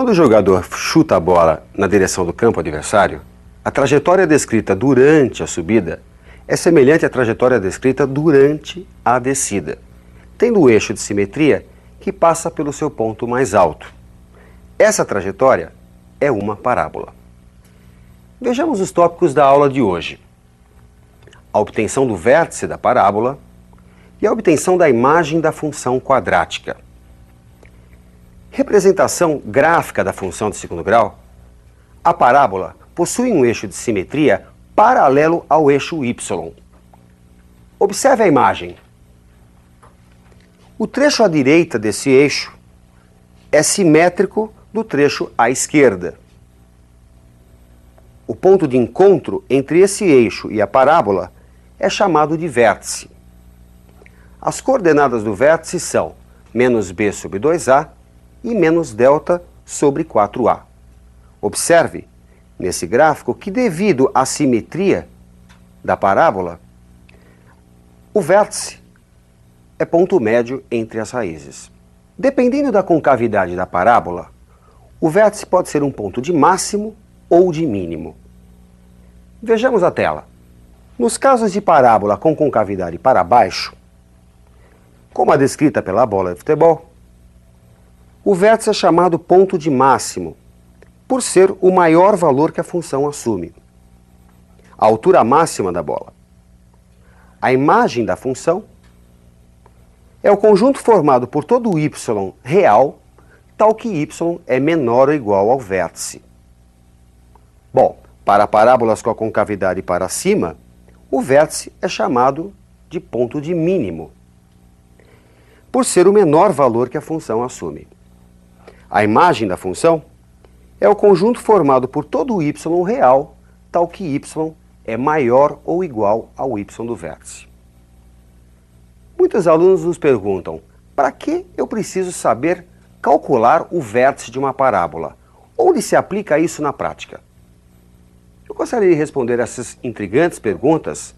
Quando o jogador chuta a bola na direção do campo adversário, a trajetória descrita durante a subida é semelhante à trajetória descrita durante a descida, tendo o eixo de simetria que passa pelo seu ponto mais alto. Essa trajetória é uma parábola. Vejamos os tópicos da aula de hoje: a obtenção do vértice da parábola e a obtenção da imagem da função quadrática. Representação gráfica da função de segundo grau. A parábola possui um eixo de simetria paralelo ao eixo y. Observe a imagem. O trecho à direita desse eixo é simétrico do trecho à esquerda. O ponto de encontro entre esse eixo e a parábola é chamado de vértice. As coordenadas do vértice são menos b sobre 2a e menos delta sobre 4a. Observe, nesse gráfico, que devido à simetria da parábola, o vértice é ponto médio entre as raízes. Dependendo da concavidade da parábola, o vértice pode ser um ponto de máximo ou de mínimo. Vejamos a tela. Nos casos de parábola com concavidade para baixo, como a descrita pela bola de futebol, o vértice é chamado ponto de máximo, por ser o maior valor que a função assume, a altura máxima da bola. A imagem da função é o conjunto formado por todo o y real, tal que y é menor ou igual ao vértice. Bom, para parábolas com a concavidade para cima, o vértice é chamado de ponto de mínimo, por ser o menor valor que a função assume. A imagem da função é o conjunto formado por todo o y real, tal que y é maior ou igual ao y do vértice. Muitos alunos nos perguntam: para que eu preciso saber calcular o vértice de uma parábola? Onde se aplica isso na prática? Eu gostaria de responder essas intrigantes perguntas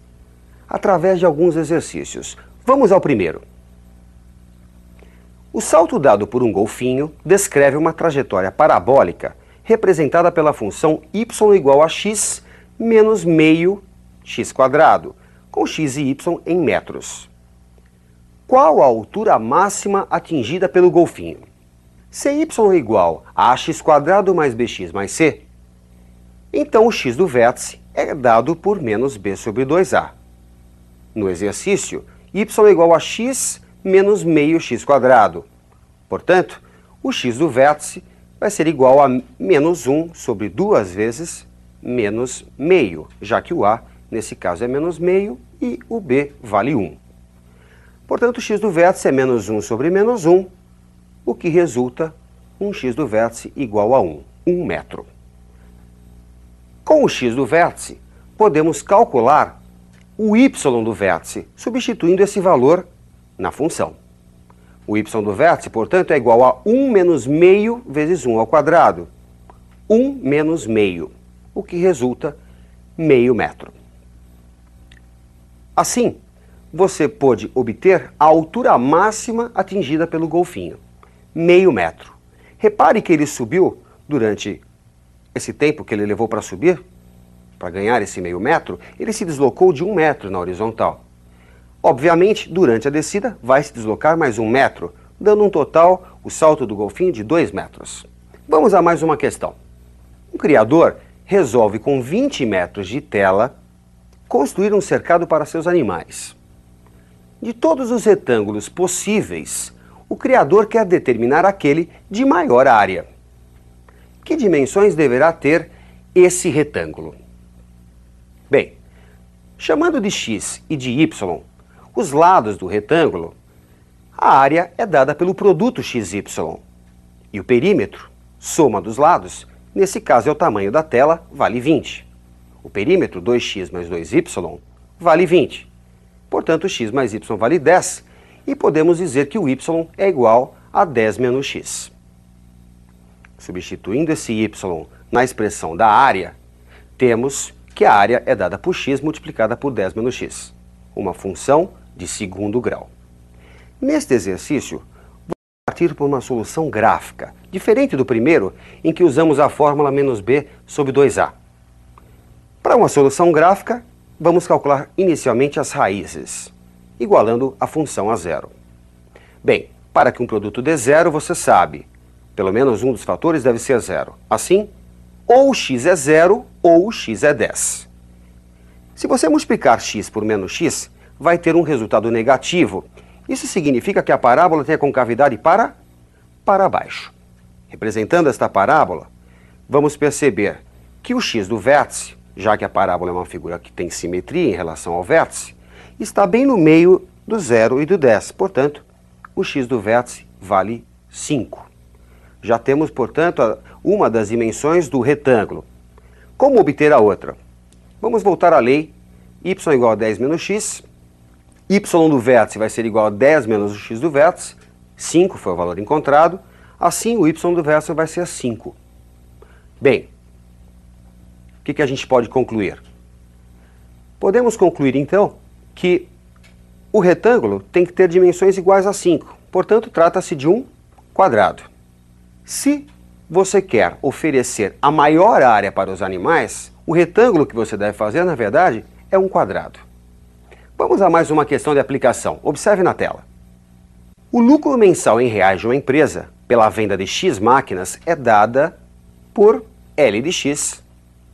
através de alguns exercícios. Vamos ao primeiro. O salto dado por um golfinho descreve uma trajetória parabólica representada pela função y igual a x menos meio x quadrado, com x e y em metros. Qual a altura máxima atingida pelo golfinho? Se y é igual a ax quadrado mais bx mais c, então o x do vértice é dado por menos b sobre 2a. No exercício, y é igual a x menos meio x quadrado. Portanto, o x do vértice vai ser igual a menos 1 sobre 2 vezes menos meio, já que o a, nesse caso, é menos meio e o b vale 1. Portanto, o x do vértice é menos 1 sobre menos 1, o que resulta um x do vértice igual a 1 metro. Com o x do vértice, podemos calcular o y do vértice, substituindo esse valor na função. O y do vértice, portanto, é igual a 1 menos meio vezes 1 ao quadrado. 1 menos meio, o que resulta meio metro. Assim, você pôde obter a altura máxima atingida pelo golfinho, meio metro. Repare que ele subiu durante esse tempo que ele levou para subir, para ganhar esse meio metro, ele se deslocou de 1 metro na horizontal. Obviamente, durante a descida, vai se deslocar mais 1 metro, dando um total, o salto do golfinho, de 2 metros. Vamos a mais uma questão. Um criador resolve, com 20 metros de tela, construir um cercado para seus animais. De todos os retângulos possíveis, o criador quer determinar aquele de maior área. Que dimensões deverá ter esse retângulo? Bem, chamando de x e de y os lados do retângulo, a área é dada pelo produto xy. E o perímetro, soma dos lados, nesse caso é o tamanho da tela, vale 20. O perímetro 2x mais 2y vale 20. Portanto, x mais y vale 10. E podemos dizer que o y é igual a 10 menos x. Substituindo esse y na expressão da área, temos que a área é dada por x multiplicada por 10 menos x, uma função de segundo grau. Neste exercício, vou partir por uma solução gráfica, diferente do primeiro, em que usamos a fórmula menos b sobre 2a. Para uma solução gráfica, vamos calcular inicialmente as raízes, igualando a função a zero. Bem, para que um produto dê zero, você sabe, pelo menos um dos fatores deve ser zero. Assim, ou o x é zero ou o x é 10. Se você multiplicar x por menos x, vai ter um resultado negativo. Isso significa que a parábola tem a concavidade para baixo. Representando esta parábola, vamos perceber que o x do vértice, já que a parábola é uma figura que tem simetria em relação ao vértice, está bem no meio do 0 e do 10. Portanto, o x do vértice vale 5. Já temos, portanto, uma das dimensões do retângulo. Como obter a outra? Vamos voltar à lei y igual a 10 menos x. Y do vértice vai ser igual a 10 menos o x do vértice. 5 foi o valor encontrado. Assim, o y do vértice vai ser 5. Bem, o que a gente pode concluir? Podemos concluir, então, que o retângulo tem que ter dimensões iguais a 5. Portanto, trata-se de um quadrado. Se você quer oferecer a maior área para os animais, o retângulo que você deve fazer, na verdade, é um quadrado. Vamos a mais uma questão de aplicação. Observe na tela. O lucro mensal em reais de uma empresa, pela venda de X máquinas, é dada por L de X,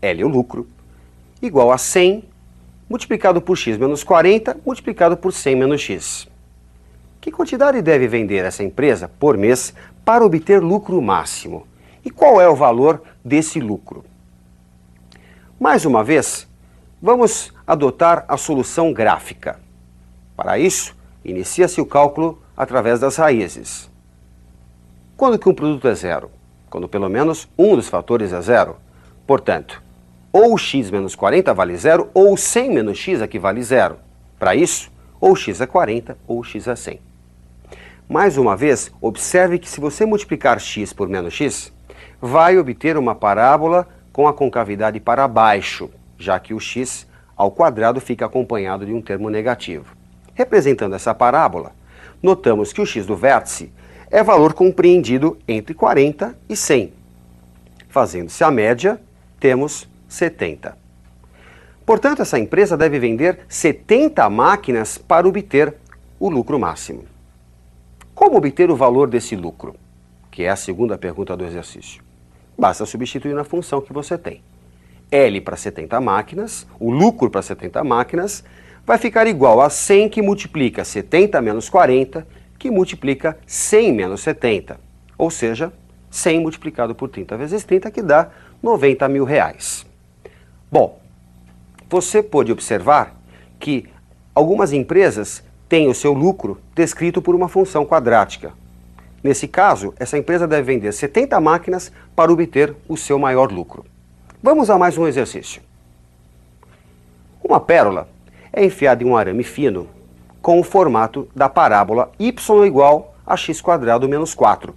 L o lucro, igual a 100 multiplicado por X menos 40 multiplicado por 100 menos X. Que quantidade deve vender essa empresa por mês para obter lucro máximo? E qual é o valor desse lucro? Mais uma vez, vamos adotar a solução gráfica. Para isso, inicia-se o cálculo através das raízes. Quando que um produto é zero? Quando pelo menos um dos fatores é zero. Portanto, ou o x menos 40 vale zero, ou o 100 menos x equivale zero. Para isso, ou o x é 40 ou o x é 100. Mais uma vez, observe que se você multiplicar x por menos x, vai obter uma parábola com a concavidade para baixo, já que o x ao quadrado fica acompanhado de um termo negativo. Representando essa parábola, notamos que o x do vértice é valor compreendido entre 40 e 100. Fazendo-se a média, temos 70. Portanto, essa empresa deve vender 70 máquinas para obter o lucro máximo. Como obter o valor desse lucro? Que é a segunda pergunta do exercício. Basta substituir na função que você tem. L para 70 máquinas, o lucro para 70 máquinas, vai ficar igual a 100 que multiplica 70 menos 40, que multiplica 100 menos 70. Ou seja, 100 multiplicado por 30 vezes 30, que dá 90 mil reais. Bom, você pode observar que algumas empresas têm o seu lucro descrito por uma função quadrática. Nesse caso, essa empresa deve vender 70 máquinas para obter o seu maior lucro. Vamos a mais um exercício. Uma pérola é enfiada em um arame fino com o formato da parábola y igual a x² menos 4.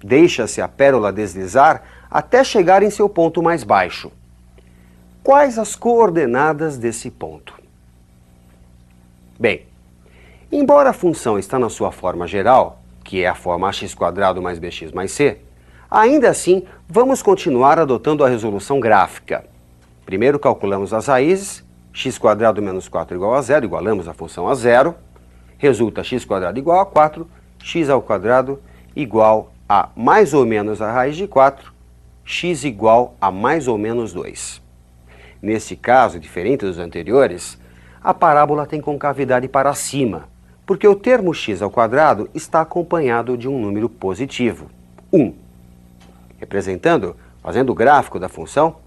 Deixa-se a pérola deslizar até chegar em seu ponto mais baixo. Quais as coordenadas desse ponto? Bem, embora a função está na sua forma geral, que é a forma ax² mais bx mais c, ainda assim vamos continuar adotando a resolução gráfica. Primeiro calculamos as raízes, x² menos 4 igual a 0, igualamos a função a 0, resulta x² igual a 4, x² igual a mais ou menos a raiz de 4, x igual a mais ou menos 2. Nesse caso, diferente dos anteriores, a parábola tem concavidade para cima, porque o termo x² está acompanhado de um número positivo, 1. Representando, fazendo o gráfico da função,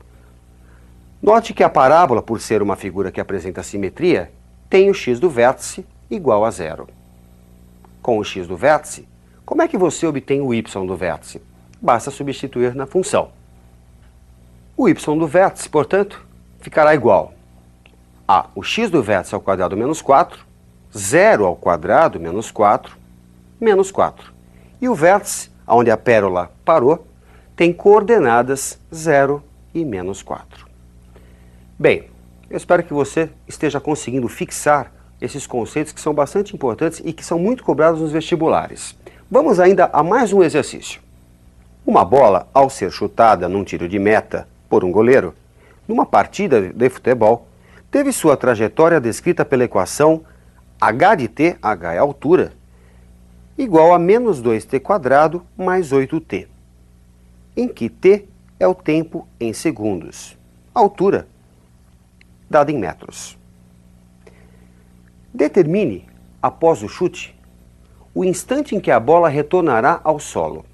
note que a parábola, por ser uma figura que apresenta simetria, tem o x do vértice igual a 0. Com o x do vértice, como é que você obtém o y do vértice? Basta substituir na função. O y do vértice, portanto, ficará igual a o x do vértice ao quadrado menos 4, 0 ao quadrado menos 4, menos 4. E o vértice, onde a pérola parou, tem coordenadas 0 e menos 4. Bem, eu espero que você esteja conseguindo fixar esses conceitos que são bastante importantes e que são muito cobrados nos vestibulares. Vamos ainda a mais um exercício. Uma bola, ao ser chutada num tiro de meta por um goleiro, numa partida de futebol, teve sua trajetória descrita pela equação h de t, h é a altura, igual a menos 2t² mais 8t, em que t é o tempo em segundos, a altura dada em metros. Determine, após o chute, o instante em que a bola retornará ao solo.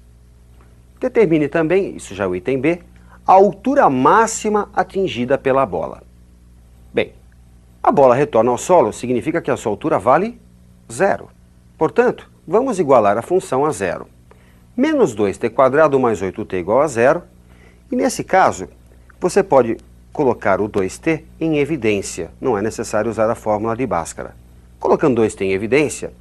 Determine também, isso já é o item B, a altura máxima atingida pela bola. Bem, a bola retorna ao solo significa que a sua altura vale 0. Portanto, vamos igualar a função a 0. Menos 2t² mais 8t igual a 0. E nesse caso, você pode colocar o 2t em evidência. Não é necessário usar a fórmula de Bhaskara. Colocando 2t em evidência,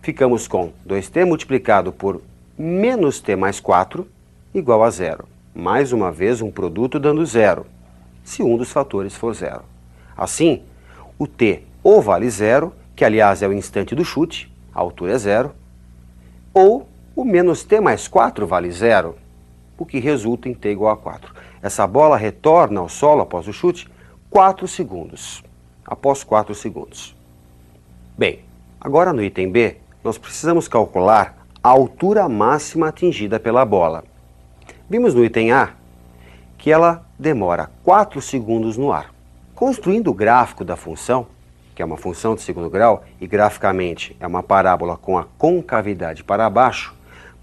ficamos com 2t multiplicado por menos t mais 4 igual a 0. Mais uma vez, um produto dando 0, se um dos fatores for 0. Assim, o t ou vale 0, que aliás é o instante do chute, a altura é 0, ou o menos t mais 4 vale 0, o que resulta em t igual a 4. Essa bola retorna ao solo após o chute 4 segundos. Após 4 segundos. Bem, agora no item B, nós precisamos calcular a altura máxima atingida pela bola. Vimos no item A que ela demora 4 segundos no ar. Construindo o gráfico da função, que é uma função de segundo grau, e graficamente é uma parábola com a concavidade para baixo,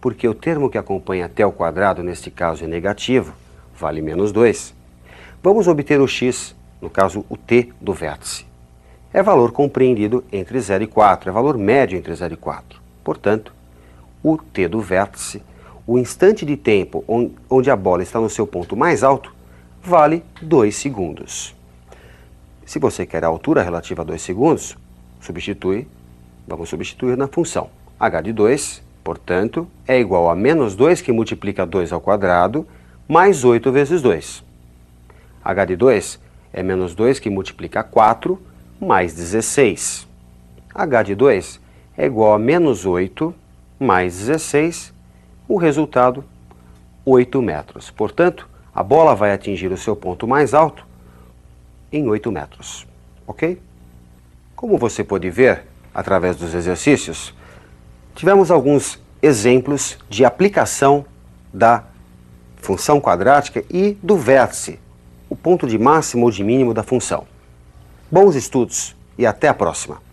porque o termo que acompanha t ao quadrado, neste caso, é negativo, vale menos 2, vamos obter o x, no caso o t do vértice. É valor compreendido entre 0 e 4, é valor médio entre 0 e 4. Portanto, o t do vértice, o instante de tempo onde a bola está no seu ponto mais alto, vale 2 segundos. Se você quer a altura relativa a 2 segundos, vamos substituir na função. h de 2, portanto, é igual a menos 2 que multiplica 2 ao quadrado, mais 8 vezes 2. h de 2 é menos 2 que multiplica 4, mais 16. h de 2 é igual a menos 8 mais 16, o resultado, 8 metros. Portanto, a bola vai atingir o seu ponto mais alto em 8 metros. Ok? Como você pode ver, através dos exercícios, tivemos alguns exemplos de aplicação da função quadrática e do vértice, o ponto de máximo ou de mínimo da função. Bons estudos e até a próxima!